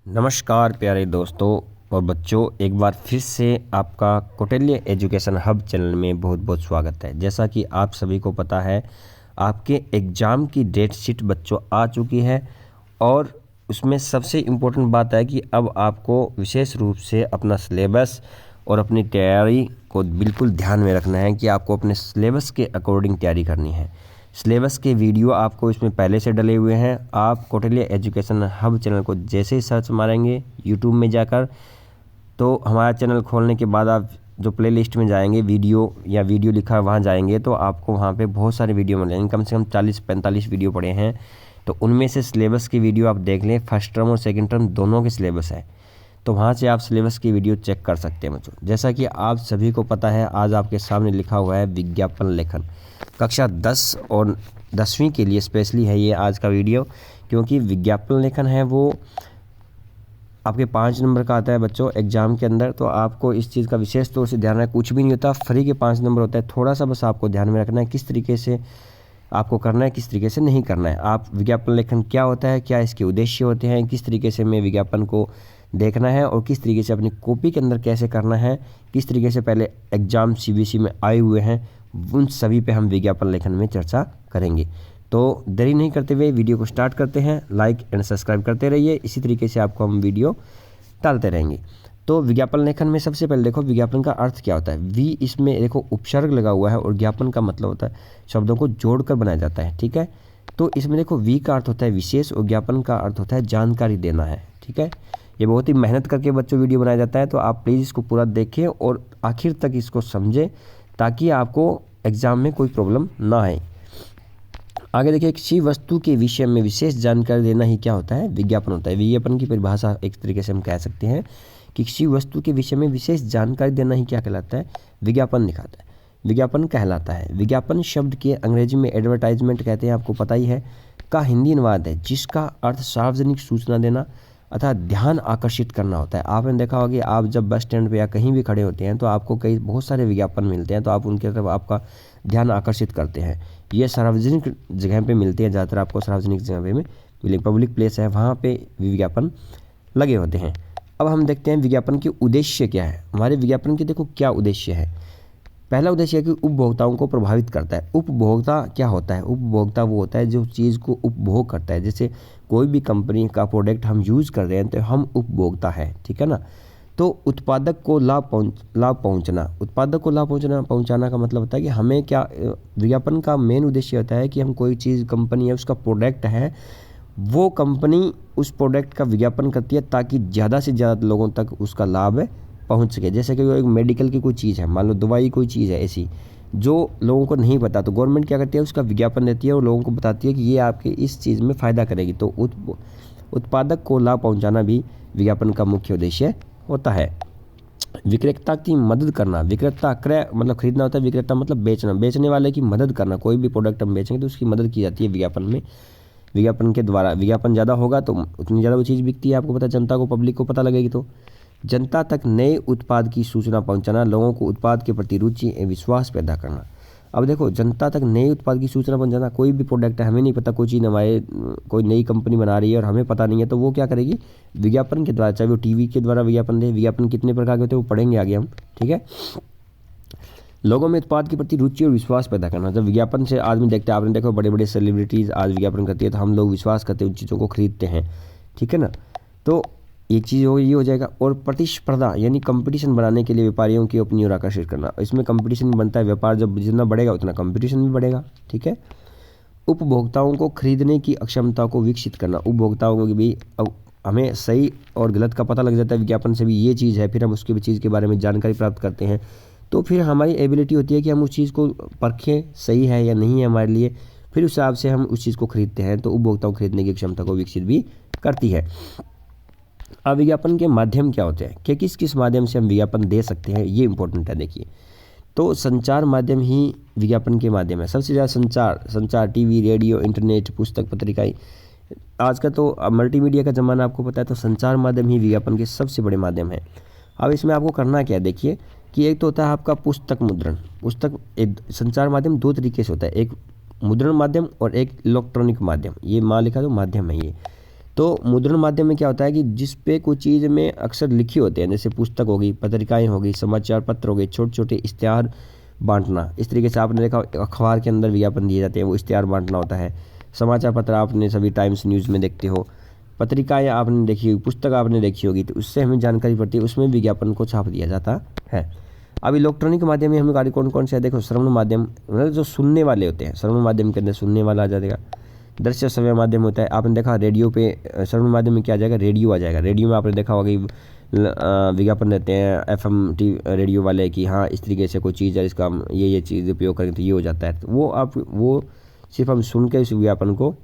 नमस्कार प्यारे दोस्तों और बच्चों, एक बार फिर से आपका कौटिल्य एजुकेशन हब चैनल में बहुत बहुत स्वागत है। जैसा कि आप सभी को पता है, आपके एग्ज़ाम की डेट शीट बच्चों आ चुकी है और उसमें सबसे इम्पोर्टेंट बात है कि अब आपको विशेष रूप से अपना सिलेबस और अपनी तैयारी को बिल्कुल ध्यान में रखना है कि आपको अपने सिलेबस के अकॉर्डिंग तैयारी करनी है। सिलेबस के वीडियो आपको इसमें पहले से डले हुए हैं। आप कौटिल्य एजुकेशन हब चैनल को जैसे ही सर्च मारेंगे यूट्यूब में जाकर, तो हमारा चैनल खोलने के बाद आप जो प्लेलिस्ट में जाएंगे, वीडियो लिखा है वहाँ जाएंगे, तो आपको वहाँ पे बहुत सारे वीडियो मिलेंगे। कम से कम 40-45 वीडियो पड़े हैं, तो उनमें से सिलेबस की वीडियो आप देख लें। फर्स्ट टर्म और सेकेंड टर्म दोनों के सिलेबस है, तो वहाँ से आप सिलेबस की वीडियो चेक कर सकते हैं बच्चों। जैसा कि आप सभी को पता है, आज आपके सामने लिखा हुआ है विज्ञापन लेखन। कक्षा 10 और 10वीं के लिए स्पेशली है ये आज का वीडियो, क्योंकि विज्ञापन लेखन है वो आपके 5 नंबर का आता है बच्चों एग्जाम के अंदर। तो आपको इस चीज़ का विशेष तौर से ध्यान रखना। कुछ भी नहीं होता, फ्री के 5 नंबर होता है। थोड़ा सा बस आपको ध्यान में रखना है किस तरीके से आपको करना है, किस तरीके से नहीं करना है। आप विज्ञापन लेखन क्या होता है, क्या इसके उद्देश्य होते हैं, किस तरीके से हमें विज्ञापन को देखना है और किस तरीके से अपनी कॉपी के अंदर कैसे करना है, किस तरीके से पहले एग्जाम सीबीएसई में आए हुए हैं, उन सभी पे हम विज्ञापन लेखन में चर्चा करेंगे। तो देरी नहीं करते हुए वीडियो को स्टार्ट करते हैं। लाइक एंड सब्सक्राइब करते रहिए, इसी तरीके से आपको हम वीडियो डालते रहेंगे। तो विज्ञापन लेखन में सबसे पहले देखो विज्ञापन का अर्थ क्या होता है। वी इसमें देखो उपसर्ग लगा हुआ है और ज्ञापन का मतलब होता है शब्दों को जोड़कर बनाया जाता है, ठीक है। तो इसमें देखो वी का अर्थ होता है विशेष और ज्ञापन का अर्थ होता है जानकारी देना है, ठीक है। ये बहुत ही मेहनत करके बच्चों वीडियो बनाया जाता है, तो आप प्लीज़ इसको पूरा देखें और आखिर तक इसको समझें ताकि आपको एग्जाम में कोई प्रॉब्लम ना आए। आगे देखिए, किसी वस्तु के विषय में विशेष जानकारी देना ही क्या होता है, विज्ञापन होता है। विज्ञापन की परिभाषा एक तरीके से हम कह सकते हैं कि किसी वस्तु के विषय में विशेष जानकारी देना ही क्या कहलाता है, विज्ञापन दिखाता है, विज्ञापन कहलाता है। विज्ञापन शब्द के अंग्रेजी में एडवर्टाइजमेंट कहते हैं, आपको पता ही है, का हिंदी अनुवाद है जिसका अर्थ सार्वजनिक सूचना देना अर्थात ध्यान आकर्षित करना होता है। आपने देखा होगा कि आप जब बस स्टैंड पे या कहीं भी खड़े होते हैं तो आपको बहुत सारे विज्ञापन मिलते हैं, तो आप उनकी तरफ आपका ध्यान आकर्षित करते हैं। ये सार्वजनिक जगह पे मिलते हैं, ज़्यादातर आपको सार्वजनिक जगह पे मिले, पब्लिक प्लेस है वहाँ पे विज्ञापन लगे होते हैं। अब हम देखते हैं विज्ञापन के उद्देश्य क्या है। हमारे विज्ञापन के देखो क्या उद्देश्य है। पहला उद्देश्य है कि उपभोक्ताओं को प्रभावित करता है। उपभोक्ता क्या होता है, उपभोक्ता वो होता है जो चीज़ को उपभोग करता है। जैसे कोई भी कंपनी का प्रोडक्ट हम यूज़ कर रहे हैं तो हम उपभोक्ता है, ठीक है ना। तो उत्पादक को लाभ पहुंचना, उत्पादक को लाभ पहुंचाना का मतलब होता है कि हमें क्या, विज्ञापन का मेन उद्देश्य होता है कि हम कोई चीज़ कंपनी है, उसका प्रोडक्ट है, वो कंपनी उस प्रोडक्ट का विज्ञापन करती है ताकि ज़्यादा से ज़्यादा लोगों तक उसका लाभ पहुंच सके। जैसे कि एक मेडिकल की कोई चीज़ है, मान लो दवाई कोई चीज़ है ऐसी जो लोगों को नहीं पता, तो गवर्नमेंट क्या करती है, उसका विज्ञापन देती है और लोगों को बताती है कि ये आपके इस चीज़ में फ़ायदा करेगी। तो उत्पादक को लाभ पहुंचाना भी विज्ञापन का मुख्य उद्देश्य होता है। विक्रेता की मदद करना, विक्रेता क्रय मतलब खरीदना होता है, विक्रेता मतलब बेचना, बेचने वाले की मदद करना। कोई भी प्रोडक्ट हम बेचेंगे तो उसकी मदद की जाती है विज्ञापन में। विज्ञापन के द्वारा विज्ञापन ज़्यादा होगा तो उतनी ज़्यादा वो चीज़ बिकती है, आपको पता है, जनता को, पब्लिक को पता लगेगी। तो जनता तक नए उत्पाद की सूचना पहुंचाना, लोगों को उत्पाद के प्रति रुचि एवं विश्वास पैदा करना। अब देखो, जनता तक नए उत्पाद की सूचना पहुंचाना, कोई भी प्रोडक्ट है, हमें नहीं पता, कोई चीज़ हमारे कोई नई कंपनी बना रही है और हमें पता नहीं है, तो वो क्या करेगी, विज्ञापन के द्वारा, चाहे वो टीवी के द्वारा विज्ञापन दे। विज्ञापन कितने प्रकार के होते हैं वो पढ़ेंगे आगे हम, ठीक है। लोगों में उत्पाद के प्रति रुचि और विश्वास पैदा करना। जब विज्ञापन से आदमी देखते हैं, आपने देखो बड़े बड़े सेलिब्रिटीज़ आज विज्ञापन करती है तो हम लोग विश्वास करते हैं, उन चीज़ों को खरीदते हैं, ठीक है ना। तो एक चीज़ ये हो जाएगा। और प्रतिस्पर्धा यानी कंपटीशन बनाने के लिए व्यापारियों की अपनी ओर आकर्षित करना। इसमें कंपटीशन बनता है, व्यापार जब जितना बढ़ेगा उतना कंपटीशन भी बढ़ेगा, ठीक है। उपभोक्ताओं को खरीदने की अक्षमता को विकसित करना। उपभोक्ताओं को भी अब हमें सही और गलत का पता लग जाता है विज्ञापन से भी, ये चीज़ है, फिर हम उसकी भी चीज़ के बारे में जानकारी प्राप्त करते हैं, तो फिर हमारी एबिलिटी होती है कि हम उस चीज़ को परखें सही है या नहीं है हमारे लिए, फिर उस हिसाब से हम उस चीज़ को खरीदते हैं। तो उपभोक्ताओं को खरीदने की क्षमता को विकसित भी करती है। अब विज्ञापन के माध्यम क्या होते हैं, कि किस किस माध्यम से हम विज्ञापन दे सकते हैं, ये इंपॉर्टेंट है। देखिए, तो संचार माध्यम ही विज्ञापन के माध्यम है। सबसे ज़्यादा संचार टीवी, रेडियो, इंटरनेट, पुस्तक, पत्रिकाएं। आज का तो मल्टीमीडिया का ज़माना आपको पता है, तो संचार माध्यम ही विज्ञापन के सबसे बड़े माध्यम है। अब इसमें आपको करना क्या है, देखिए कि एक तो होता है आपका पुस्तक मुद्रण। एक संचार माध्यम 2 तरीके से होता है, एक मुद्रण माध्यम और एक इलेक्ट्रॉनिक माध्यम। ये माँ लिखा तो माध्यम है ये। तो मुद्रण माध्यम में क्या होता है कि जिस पे कोई चीज़ में अक्सर लिखी होते हैं, जैसे पुस्तक होगी, पत्रिकाएं होगी, समाचार पत्र हो गए, छोटे छोटे इश्तेहार बांटना। इस तरीके से आपने देखा अखबार के अंदर विज्ञापन दिए जाते हैं, वो इश्तेहार बांटना होता है। समाचार पत्र आपने सभी टाइम्स न्यूज़ में देखते हो, पत्रिकाएं आपने देखी होगी, पुस्तक आपने देखी होगी, तो उससे हमें जानकारी पड़ती है, उसमें विज्ञापन को छाप दिया जाता है। अब इलेक्ट्रॉनिक माध्यम में हमें गाड़ी कौन कौन से है, देखो श्रवण माध्यम, मतलब जो सुनने वाले होते हैं, श्रवण माध्यम के अंदर सुनने वाला आ जाएगा। दृश्य श्रव्य माध्यम होता है, आपने देखा रेडियो पे, श्रवण माध्यम में क्या आ जाएगा, रेडियो आ जाएगा। रेडियो में आपने देखा होगा कि विज्ञापन देते हैं FM रेडियो वाले कि हाँ इस तरीके से कोई चीज़ है, इसका हम ये चीज़ उपयोग करेंगे तो ये हो जाता है। तो वो सिर्फ हम सुन के उस विज्ञापन को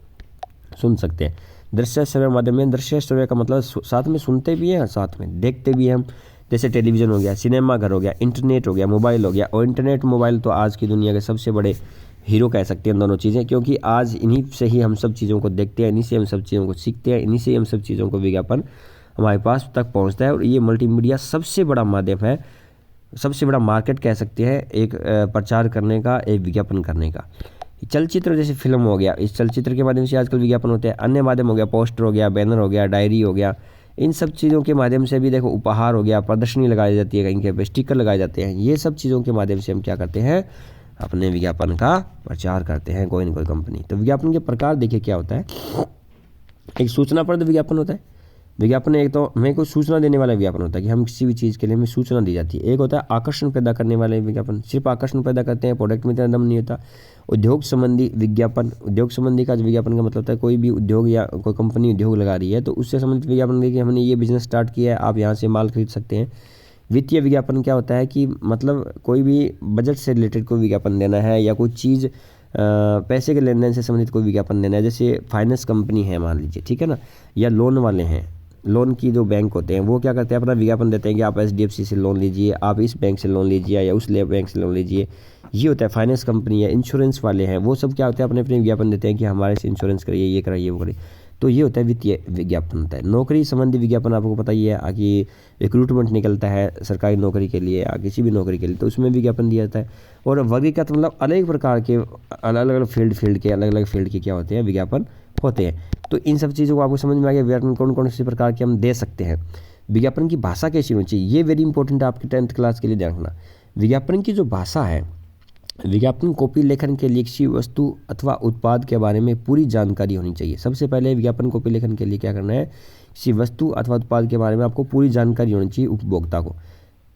सुन सकते हैं। दृश्य श्रव्य माध्यम में, दृश्य श्रव्य का मतलब साथ में सुनते भी हैं, साथ में देखते भी हैं हम। जैसे टेलीविज़न हो गया, सिनेमा घर हो गया, इंटरनेट हो गया, मोबाइल हो गया। और इंटरनेट मोबाइल तो आज की दुनिया के सबसे बड़े हीरो कह सकते हैं दोनों चीज़ें, क्योंकि आज इन्हीं से ही हम सब चीज़ों को देखते हैं, इन्हीं से हम सब चीज़ों को सीखते हैं, इन्हीं से हम सब चीज़ों को विज्ञापन हमारे पास तक पहुंचता है। और ये मल्टीमीडिया सबसे बड़ा माध्यम है, सबसे बड़ा मार्केट कह सकते हैं एक प्रचार करने का, एक विज्ञापन करने का। चलचित्र जैसे फिल्म हो गया, इस चलचित्र के माध्यम से आजकल विज्ञापन होते हैं। अन्य माध्यम हो गया, पोस्टर हो गया, बैनर हो गया, डायरी हो गया, इन सब चीज़ों के माध्यम से भी देखो उपहार हो गया, प्रदर्शनी लगाई जाती है, कहीं के स्टिकर लगाए जाते हैं। ये सब चीज़ों के माध्यम से हम क्या करते हैं, अपने विज्ञापन का प्रचार करते हैं, कोई न कोई कंपनी। तो विज्ञापन के प्रकार देखिए क्या होता है। एक सूचनाप्रद विज्ञापन होता है। विज्ञापन एक तो हमें कोई सूचना देने वाला विज्ञापन होता है कि हम किसी भी चीज़ के लिए हमें सूचना दी जाती है। एक होता है आकर्षण पैदा करने वाले विज्ञापन, सिर्फ आकर्षण पैदा करते हैं, प्रोडक्ट में इतना दम नहीं होता। उद्योग संबंधी विज्ञापन, उद्योग संबंधी का विज्ञापन का मतलब होता है कोई भी उद्योग या कोई कंपनी उद्योग लगा रही है तो उससे संबंधित विज्ञापन देखिए, हमने ये बिजनेस स्टार्ट किया है, आप यहाँ से माल खरीद सकते हैं। वित्तीय विज्ञापन क्या होता है कि मतलब कोई भी बजट से रिलेटेड कोई विज्ञापन देना है, या कोई चीज़ पैसे के लेन देन से संबंधित कोई विज्ञापन देना है। जैसे फाइनेंस कंपनी है मान लीजिए, ठीक है ना, या लोन वाले हैं, लोन की जो बैंक होते हैं वो क्या करते हैं, अपना विज्ञापन देते हैं कि आप HDFC से लोन लीजिए, आप इस बैंक से लोन लीजिए, या उस बैंक से लोन लीजिए। ये होता है फाइनेंस कंपनी। या इंश्योरेंस वाले हैं, वो सब क्या होते हैं, अपने अपने विज्ञापन देते हैं कि हमारे से इंश्योरेंस करिए, ये कराइए, वो करिए। तो ये होता है वित्तीय विज्ञापन होता है। नौकरी संबंधी विज्ञापन आपको पता ही है कि रिक्रूटमेंट निकलता है सरकारी नौकरी के लिए या किसी भी नौकरी के लिए, तो उसमें विज्ञापन दिया जाता है। और वर्गीकृत मतलब अलग प्रकार के अलग अलग फील्ड के अलग अलग फील्ड के क्या होते हैं, विज्ञापन होते हैं। तो इन सब चीज़ों को आपको समझ में आ गया विज्ञापन कौन कौन सी प्रकार के हम दे सकते हैं। विज्ञापन की भाषा कैसी होनी चाहिए, ये वेरी इंपॉर्टेंट है आपकी 10th क्लास के लिए ध्यान रखना। विज्ञापन की जो भाषा है, विज्ञापन कॉपी लेखन के लिए किसी वस्तु अथवा उत्पाद के बारे में पूरी जानकारी होनी चाहिए। सबसे पहले विज्ञापन कॉपी लेखन के लिए क्या करना है, किसी वस्तु अथवा उत्पाद के बारे में आपको पूरी जानकारी होनी चाहिए उपभोक्ता को।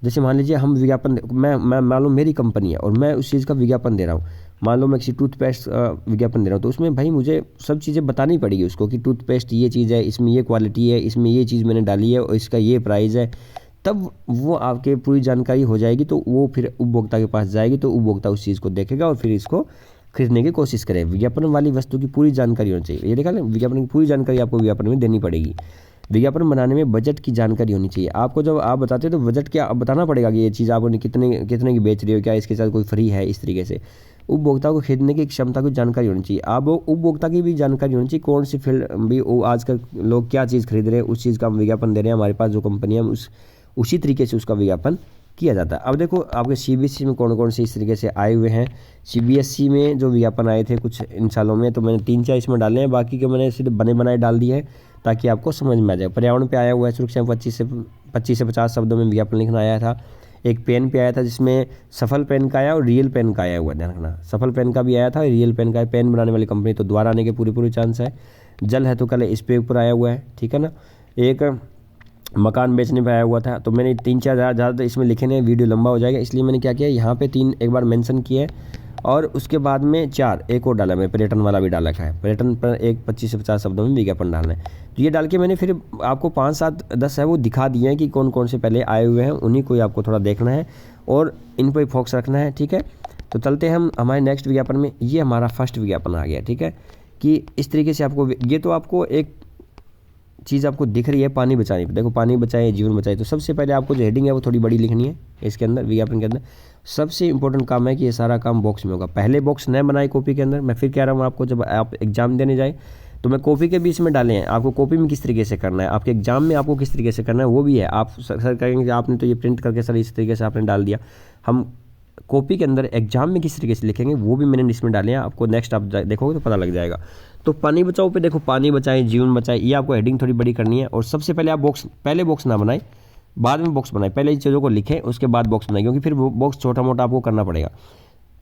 जैसे मान लीजिए हम विज्ञापन, मैं मान लो मेरी कंपनी है और मैं उस चीज़ का विज्ञापन दे रहा हूँ। मान लो मैं किसी टूथपेस्ट विज्ञापन दे रहा हूँ, तो उसमें भाई मुझे सब चीज़ें बतानी पड़ेगी उसको कि टूथपेस्ट ये चीज़ है, इसमें ये क्वालिटी है, इसमें ये चीज़ मैंने डाली है और इसका ये प्राइस है। तब वो आपके पूरी जानकारी हो जाएगी, तो वो फिर उपभोक्ता के पास जाएगी, तो उपभोक्ता उस चीज़ को देखेगा और फिर इसको खरीदने की कोशिश करेगा। विज्ञापन वाली वस्तु की पूरी जानकारी होनी चाहिए। ये देखा ना, विज्ञापन की पूरी जानकारी आपको विज्ञापन में देनी पड़ेगी। विज्ञापन बनाने में बजट की जानकारी होनी चाहिए आपको। जब आप बताते हो तो बजट क्या बताना पड़ेगा कि ये चीज़ आपने कितने की बेच रही हो, क्या इसके साथ कोई फ्री है, इस तरीके से उपभोक्ता को खरीदने की क्षमता की जानकारी होनी चाहिए। आप उपभोक्ता की भी जानकारी होनी चाहिए, कौन सी फील्ड भी आजकल लोग क्या चीज़ खरीद रहे हैं, उस चीज़ का हम विज्ञापन दे रहे हैं। हमारे पास जो कंपनी है उसी तरीके से उसका विज्ञापन किया जाता है। अब देखो आपके CBSE में कौन कौन से इस तरीके से आए हुए हैं। CBSE में जो विज्ञापन आए थे कुछ इन सालों में, तो मैंने 3-4 इसमें डाले हैं, बाकी के मैंने सिर्फ बने बनाए डाल दिए हैं ताकि आपको समझ में आ जाए। पर्यावरण पे आया हुआ है, सुरक्षा में 25 से 50 शब्दों में विज्ञापन लिखना आया था। एक पेन पे आया था जिसमें सफल पेन का आया और रियल पेन का आया हुआ, ध्यान रखना। सफल पेन का भी आया था, रियल पेन का। पेन बनाने वाली कंपनी तो दोबारा आने के पूरी चांस है। जल है तो कल इस पे ऊपर आया हुआ है, ठीक है ना। एक मकान बेचने पे आया हुआ था। तो मैंने 3-4 ज़्यादा इसमें लिखे नहीं, वीडियो लंबा हो जाएगा, इसलिए मैंने क्या किया, यहाँ पे 3 एक बार मेंशन किए और उसके बाद में 4 एक और डाला। मैं पर्यटन वाला भी डाला है, पर्यटन पर एक 25 से 50 शब्दों में विज्ञापन डालना है। तो ये डाल के मैंने फिर आपको 5, 7, 10 है वो दिखा दिए हैं कि कौन कौन से पहले आए हुए हैं, उन्हीं को आपको थोड़ा देखना है और इन पर फोकस रखना है, ठीक है। तो चलते हैं हम हमारे नेक्स्ट विज्ञापन में। ये हमारा फर्स्ट विज्ञापन आ गया, ठीक है, कि इस तरीके से आपको ये तो आपको एक चीज़ आपको दिख रही है पानी बचाने पर। देखो पानी बचाए जीवन बचाए, तो सबसे पहले आपको जो हेडिंग है वो थोड़ी बड़ी लिखनी है इसके अंदर, विज्ञापन के अंदर। सबसे इंपॉर्टेंट काम है कि ये सारा काम बॉक्स में होगा। पहले बॉक्स न बनाए कॉपी के अंदर। मैं फिर कह रहा हूँ आपको, जब आप एग्जाम देने जाए तो मैं कॉपी के बीच में डाले हैं, आपको कॉपी में किस तरीके से करना है, आपके एग्जाम में आपको किस तरीके से करना है वो भी है। आप सर कहेंगे कि आपने तो ये प्रिंट करके सर इस तरीके से आपने डाल दिया, हम कॉपी के अंदर एग्जाम में किस तरीके से लिखेंगे वो भी मैंने इसमें डाले हैं। आपको नेक्स्ट आप देखोगे तो पता लग जाएगा। तो पानी बचाओ पे देखो, पानी बचाएं जीवन बचाएं, ये आपको हेडिंग थोड़ी बड़ी करनी है। और सबसे पहले आप पहले बॉक्स ना बनाएं, बाद में बॉक्स बनाएं। पहले इन चीज़ों को लिखें, उसके बाद बॉक्स बनाएं, क्योंकि फिर बॉक्स छोटा मोटा आपको करना पड़ेगा।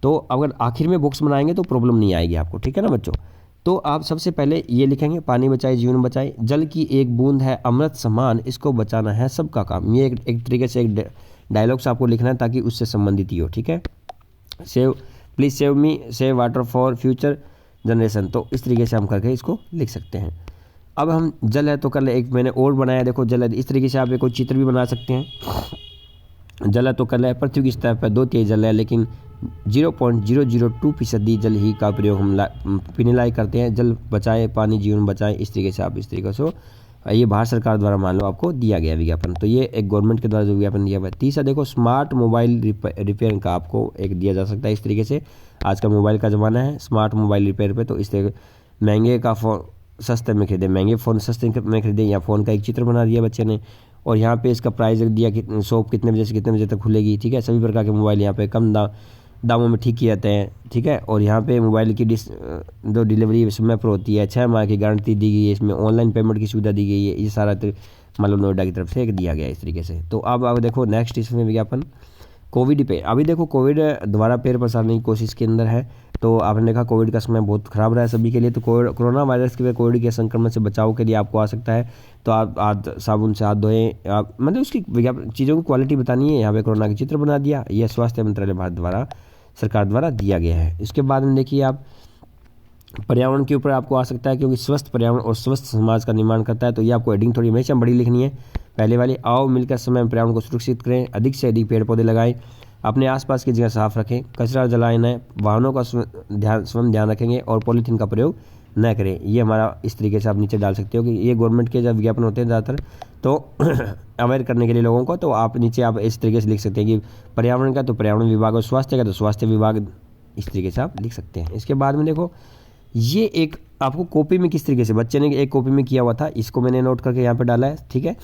तो अगर आखिर में बॉक्स बनाएंगे तो प्रॉब्लम नहीं आएगी आपको, ठीक है ना बच्चों। तो आप सबसे पहले ये लिखेंगे, पानी बचाए जीवन बचाए, जल की एक बूंद है अमृत समान, इसको बचाना है सबका काम। ये एक तरीके से एक डायलॉग से आपको लिखना है ताकि उससे संबंधित ही हो, ठीक है। Save, please save me, save water for future generation. तो इस तरीके से हम करके इसको लिख सकते हैं। अब हम जल है तो कर ले, एक मैंने और बनाया, देखो जल है, इस तरीके से आप एक कोई चित्र भी बना सकते हैं। जल है तो कर ले, पृथ्वी की सतह पर 2/3 जल है, लेकिन 0.002% जल ही का प्रयोग हम पीने लायक करते हैं। जल बचाए, पानी जीवन बचाए, इस तरीके से आप इस तरीके से ये भारत सरकार द्वारा मान लो आपको दिया गया विज्ञापन। तो ये एक गवर्नमेंट के द्वारा जो विज्ञापन दिया हुआ है। तीसरा देखो, स्मार्ट मोबाइल रिपेयर का आपको एक दिया जा सकता है इस तरीके से। आज का मोबाइल का ज़माना है, स्मार्ट मोबाइल रिपेयर पे, तो इस तरह महंगे का फ़ोन सस्ते में खरीदे, महंगे फ़ोन सस्ते में खरीदे, या फ़ोन का एक चित्र बना दिया बच्चे ने, और यहाँ पे इसका प्राइस दिया कि शॉप कितने बजे से कितने बजे तक खुलेगी, ठीक है। सभी प्रकार के मोबाइल यहाँ पे कम दामों में ठीक किए जाते हैं, ठीक है। और यहाँ पे मोबाइल की जो डिलीवरी समय पर होती है, 6 माह की गारंटी दी गई है, इसमें ऑनलाइन पेमेंट की सुविधा दी गई है। ये सारा मतलब नोएडा की तरफ से एक दिया गया है इस तरीके से। तो अब देखो नेक्स्ट इसमें विज्ञापन कोविड पे। अभी देखो कोविड द्वारा पैर पसारने की कोशिश के अंदर है। तो आपने देखा कोविड का समय बहुत ख़राब रहा है सभी के लिए। तो कोरोना वायरस के कोविड के संक्रमण से बचाव के लिए आपको आ सकता है, तो आप हाथ साबुन से हाथ धोएं। आप मतलब उसकी चीज़ों की क्वालिटी बतानी है। यहाँ पे कोरोना का चित्र बना दिया, यह स्वास्थ्य मंत्रालय भारत द्वारा सरकार द्वारा दिया गया है। इसके बाद में देखिए आप पर्यावरण के ऊपर आपको आ सकता है, क्योंकि स्वस्थ पर्यावरण और स्वस्थ समाज का निर्माण करता है। तो ये आपको हेडिंग थोड़ी हमेशा बड़ी लिखनी है। पहले वाली, आओ मिलकर समय में पर्यावरण को सुरक्षित करें, अधिक से अधिक पेड़ पौधे लगाएं, अपने आसपास की जगह साफ रखें, कचरा जलाएं न, वाहनों का स्वयं ध्यान रखेंगे, और पॉलीथीन का प्रयोग न करें। ये हमारा इस तरीके से आप नीचे डाल सकते हो कि ये गवर्नमेंट के जब विज्ञापन होते हैं ज़्यादातर तो अवेयर करने के लिए लोगों को, तो आप नीचे आप इस तरीके से लिख सकते हैं कि पर्यावरण का तो पर्यावरण विभाग, और स्वास्थ्य का तो स्वास्थ्य विभाग, इस तरीके से आप लिख सकते हैं। इसके बाद में देखो, ये एक आपको कॉपी में किस तरीके से बच्चे ने एक कॉपी में किया हुआ था, इसको मैंने नोट करके यहाँ पे डाला है, ठीक है।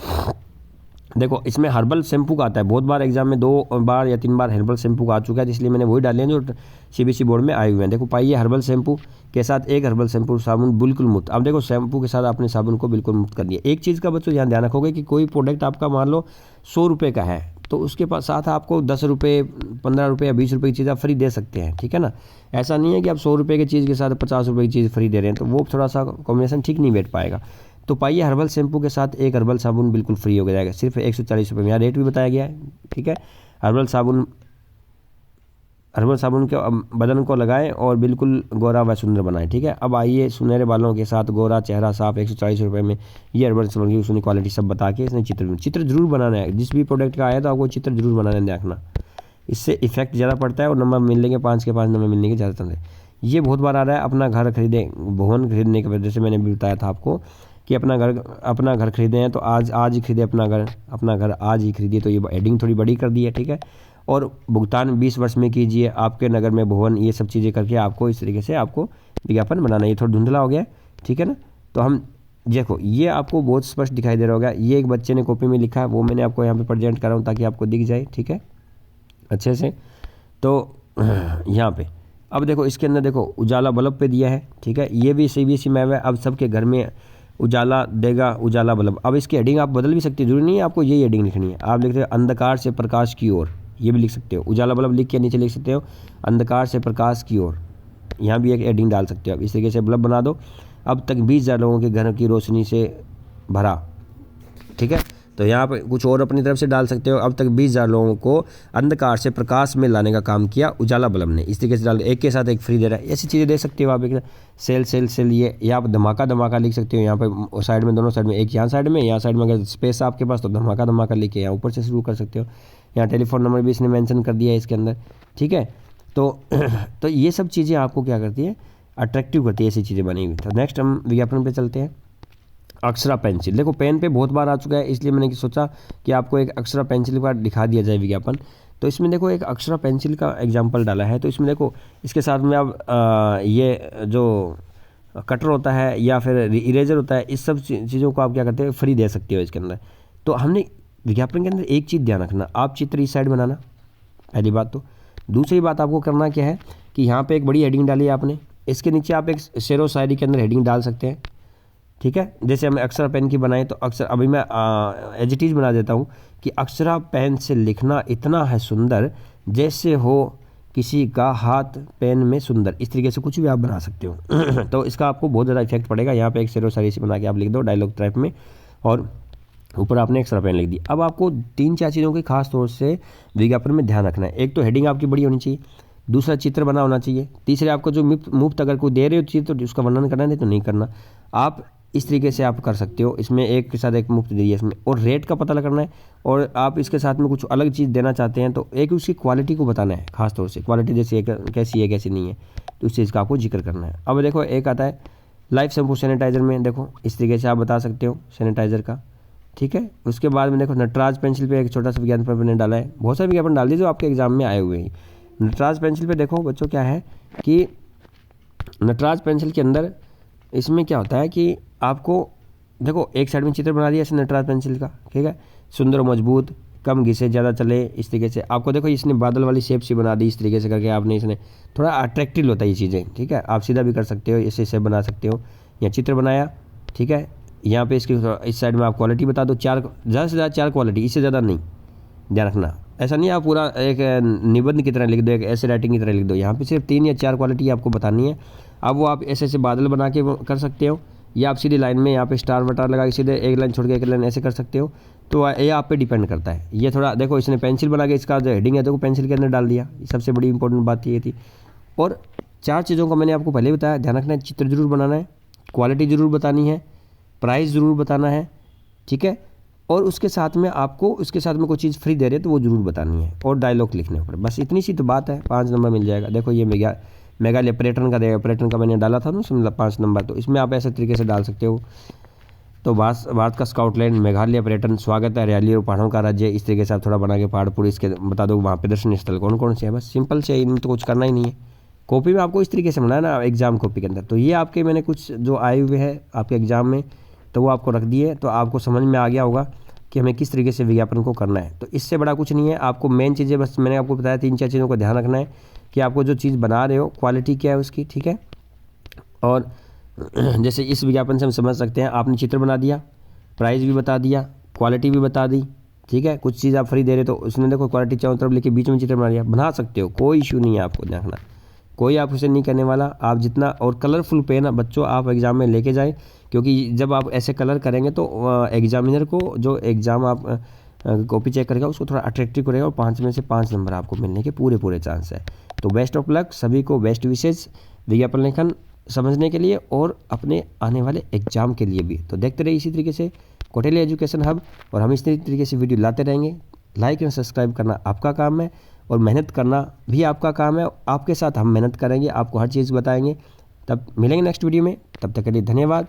देखो इसमें हर्बल शैम्पू का आता है, बहुत बार एग्जाम में 2 बार या 3 बार हर्बल शैम्पू का आ चुका है, इसलिए मैंने वही डाले हैं जो सीबीएसई बोर्ड में आए हुए हैं। देखो पाइए हर्बल शैम्पू के साथ एक हर्बल शैम्पू साबुन बिल्कुल मुफ्त। अब देखो शैम्पू के साथ आपने साबुन को बिल्कुल मुफ्त कर दिया। एक चीज़ का बच्चों ध्यान रखोगे कि कोई प्रोडक्ट आपका मान लो 100 रुपये का है, तो उसके पास साथ आपको 10 रुपये, 15 रुपये या 20 रुपये की चीज़ आप फ्री दे सकते हैं, ठीक है ना। ऐसा नहीं है कि आप 100 रुपये की चीज़ के साथ 50 रुपये की चीज़ फ्री दे रहे हैं, तो वो थोड़ा सा कॉम्बिनेशन ठीक नहीं बैठ पाएगा। तो पाइए हर्बल शैम्पू के साथ एक हर्बल साबुन बिल्कुल फ्री हो जाएगा, सिर्फ 140 रुपये में। यहाँ रेट भी बताया गया है, ठीक है। हर्बल साबुन के बदन को लगाएं और बिल्कुल गोरा व सुंदर बनाएं, ठीक है। अब आइए सुनहरे बालों के साथ गोरा चेहरा साफ 140 रुपये में, ये हर्बल साबुन की उसकी क्वालिटी सब बता के इसने चित्र जरूर बनाना है। जिस भी प्रोडक्ट का आया तो आपको चित्र जरूर बनाना रखना, इससे इफेक्ट ज़्यादा पड़ता है और नंबर मिलने के 5 के 5 नंबर मिलने के ज़्यादा चांस है। ये बहुत बार आ रहा है, अपना घर खरीदें, भवन खरीदने की वजह से मैंने भी बताया था आपको कि अपना घर खरीदे हैं तो आज ही खरीदे अपना घर आज ही खरीदिए। तो ये हेडिंग थोड़ी बड़ी कर दी है, ठीक है। और भुगतान 20 वर्ष में कीजिए, आपके नगर में भवन, ये सब चीज़ें करके आपको इस तरीके से आपको विज्ञापन बनाना है। ये थोड़ा धुंधला हो गया, ठीक है ना। तो हम देखो ये आपको बहुत स्पष्ट दिखाई दे रहा होगा। ये एक बच्चे ने कॉपी में लिखा है, वो मैंने आपको यहाँ पे प्रेजेंट कर रहा हूँ ताकि आपको दिख जाए, ठीक है, अच्छे से। तो यहाँ पे अब देखो इसके अंदर देखो उजाला बल्ब पे दिया है, ठीक है। ये भी सीबीएसई में है, अब सबके घर में उजाला देगा उजाला बल्ब। अब इसकी हेडिंग आप बदल भी सकते हो, जरूरी नहीं है आपको यही हेडिंग लिखनी है। आप लिखते हो अंधकार से प्रकाश की ओर, ये भी लिख सकते हो। उजाला बल्ब लिख के नीचे लिख सकते हो अंधकार से प्रकाश की ओर, यहाँ भी एक हेडिंग डाल सकते हो। अब इस तरीके से बल्ब बना दो। अब तक 20,000 लोगों के घर की रोशनी से भरा, ठीक है। तो यहाँ पर कुछ और अपनी तरफ से डाल सकते हो। अब तक 20,000 लोगों को अंधकार से प्रकाश में लाने का काम किया उजाला बल्ब ने, इस तरीके से डाल, एक के साथ एक फ्री दे रहा है। ऐसी चीज़ें दे सकते हो आप। एक सेल ये आप धमाका लिख सकते हो। यहाँ पर साइड में, दोनों साइड में, एक यहाँ साइड में, यहाँ साइड में अगर स्पेस आपके पास तो धमाका लिख के यहाँ ऊपर से शुरू कर सकते हो। यहाँ टेलीफोन नंबर भी इसने मेंशन कर दिया है इसके अंदर, ठीक है। तो ये सब चीज़ें आपको क्या करती है, अट्रैक्टिव करती है, ऐसी चीज़ें बनी हुई। तो नेक्स्ट हम विज्ञापन पे चलते हैं। अक्षरा पेंसिल, देखो पेन पे बहुत बार आ चुका है, इसलिए मैंने सोचा कि आपको एक अक्षरा पेंसिल का दिखा दिया जाए विज्ञापन। तो इसमें देखो एक अक्षरा पेंसिल का एग्जाम्पल डाला है। तो इसमें देखो इसके साथ में आप ये जो कटर होता है या फिर इरेजर होता है, इस सब चीज़ों को आप क्या करते हो, फ्री दे सकते हो इसके अंदर। तो हमने विज्ञापन के अंदर एक चीज़ ध्यान रखना, आप चित्र इस साइड बनाना, पहली बात। तो दूसरी बात आपको करना क्या है कि यहाँ पे एक बड़ी हेडिंग डाली है आपने, इसके नीचे आप एक शेर व शायरी के अंदर हेडिंग डाल सकते हैं, ठीक है। जैसे हम अक्षरा पेन की बनाएं तो अक्षर अभी मैं एज इट इज़ बना देता हूँ कि अक्षरा पेन से लिखना इतना है सुंदर, जैसे हो किसी का हाथ पेन में सुंदर। इस तरीके से कुछ भी आप बना सकते हो तो इसका आपको बहुत ज़्यादा इफेक्ट पड़ेगा। यहाँ पे एक शेर व शायरी से बना के आप लिख दो डायलॉग टाइप में, और ऊपर आपने अक्षरा पेन लिख दी। अब आपको 3-4 चीज़ों की खास तौर से विज्ञापन में ध्यान रखना है। एक तो हेडिंग आपकी बड़ी होनी चाहिए, दूसरा चित्र बना होना चाहिए, तीसरे आपको जो मुफ्त अगर कोई दे रहे हो चीज़ तो उसका वर्णन करना, नहीं तो नहीं करना। आप इस तरीके से आप कर सकते हो, इसमें एक के साथ एक मुफ्त दी है इसमें, और रेट का पता करना है। और आप इसके साथ में कुछ अलग चीज़ देना चाहते हैं तो एक उसकी क्वालिटी को बताना है, खास तौर से क्वालिटी जैसे कैसी है कैसी नहीं है, तो उस चीज़ का आपको जिक्र करना है। अब देखो एक आता है लाइफ शैम्पू सैनिटाइज़र में, देखो इस तरीके से आप बता सकते हो सैनिटाइज़र का, ठीक है। उसके बाद में देखो नटराज पेंसिल पे एक छोटा सा विज्ञापन मैंने डाला है, बहुत सारे विज्ञापन डाल दिए जो आपके एग्जाम में आए हुए हैं। नटराज पेंसिल पे देखो बच्चों क्या है कि नटराज पेंसिल के अंदर इसमें क्या होता है कि आपको देखो एक साइड में चित्र बना दिया ऐसे नटराज पेंसिल का, ठीक है, सुंदर और मजबूत, कम घिसे ज़्यादा चले, इस तरीके से आपको देखो इसने बादल वाली शेप सी बना दी, इस तरीके से करके आपने इसने थोड़ा अट्रैक्टिव होता है ये चीज़ें, ठीक है। आप सीधा भी कर सकते हो, ऐसे शेप बना सकते हो, या चित्र बनाया, ठीक है। यहाँ पे इसकी इस साइड में आप क्वालिटी बता दो, ज़्यादा से ज़्यादा 4 क्वालिटी, इससे ज़्यादा नहीं, ध्यान रखना। ऐसा नहीं आप पूरा एक निबंध की तरह लिख दो, एक ऐसे राइटिंग की तरह लिख दो, यहाँ पे सिर्फ 3 या 4 क्वालिटी आपको बतानी है। अब वो आप ऐसे ऐसे बादल बना के कर सकते हो, या आप सीधी लाइन में यहाँ पे स्टार वटार लगा के सीधे एक लाइन छोड़ के एक लाइन ऐसे कर सकते हो, तो ये आप पे डिपेंड करता है। ये थोड़ा देखो इसने पेंसिल बना के इसका जो हेडिंग है देखो पेंसिल के अंदर डाल दिया, सबसे बड़ी इंपॉर्टेंट बात ये थी। और 4 चीज़ों का मैंने आपको पहले ही बताया, ध्यान रखना है, चित्र जरूर बनाना है, क्वालिटी ज़रूर बतानी है, प्राइस ज़रूर बताना है, ठीक है। और उसके साथ में आपको उसके साथ में कोई चीज़ फ्री दे रहे हैं तो वो ज़रूर बतानी है, और डायलॉग लिखने ऊपर, बस इतनी सी तो बात है। 5 नंबर मिल जाएगा। देखो ये मेघालय पर्यटन का देगा, पर्यटन का मैंने डाला था ना उसमें 5 नंबर, तो इसमें आप ऐसे तरीके से डाल सकते हो। तो भारत का स्काउटलैंड मेघालय पर्यटन स्वागत है, हरियाली और पहाड़ों का राज्य, इस तरीके से आप थोड़ा बना के पहाड़ पूरे इसके बता दो वहाँ पे दर्शनीय स्थल कौन कौन से है, बस सिंपल से, इनमें तो कुछ करना ही नहीं है। कॉपी में आपको इस तरीके से बनाया ना एग्जाम कॉपी के अंदर, तो ये आपके मैंने कुछ जो आए हुए हैं आपके एग्जाम में तो वो आपको रख दिए, तो आपको समझ में आ गया होगा कि हमें किस तरीके से विज्ञापन को करना है। तो इससे बड़ा कुछ नहीं है, आपको मेन चीज़ें बस मैंने आपको बताया 3-4 चीज़ों को ध्यान रखना है कि आपको जो चीज़ बना रहे हो क्वालिटी क्या है उसकी, ठीक है। और जैसे इस विज्ञापन से हम समझ सकते हैं, आपने चित्र बना दिया, प्राइस भी बता दिया, क्वालिटी भी बता दी, ठीक है। कुछ चीज़ आप फ्री दे रहे तो उसने देखो क्वालिटी चारों तरफ लेके बीच में चित्र बना दिया, बना सकते हो, कोई इशू नहीं है, आपको देखना कोई आप उसे नहीं करने वाला। आप जितना और कलरफुल पेन बच्चों आप एग्ज़ाम में लेके जाएं, क्योंकि जब आप ऐसे कलर करेंगे तो एग्जामिनर को जो एग्ज़ाम आप कॉपी चेक करेगा उसको थोड़ा अट्रैक्टिव करेगा, और 5 में से 5 नंबर आपको मिलने के पूरे चांस है। तो बेस्ट ऑफ लक सभी को, बेस्ट विशेष विज्ञापन लेखन समझने के लिए और अपने आने वाले एग्जाम के लिए भी। तो देखते रहिए इसी तरीके से कौटिल्य एजुकेशन हब, और हम इसी तरीके से वीडियो लाते रहेंगे। लाइक एंड सब्सक्राइब करना आपका काम है, और मेहनत करना भी आपका काम है। आपके साथ हम मेहनत करेंगे, आपको हर चीज़ बताएंगे। तब मिलेंगे नेक्स्ट वीडियो में, तब तक के लिए धन्यवाद।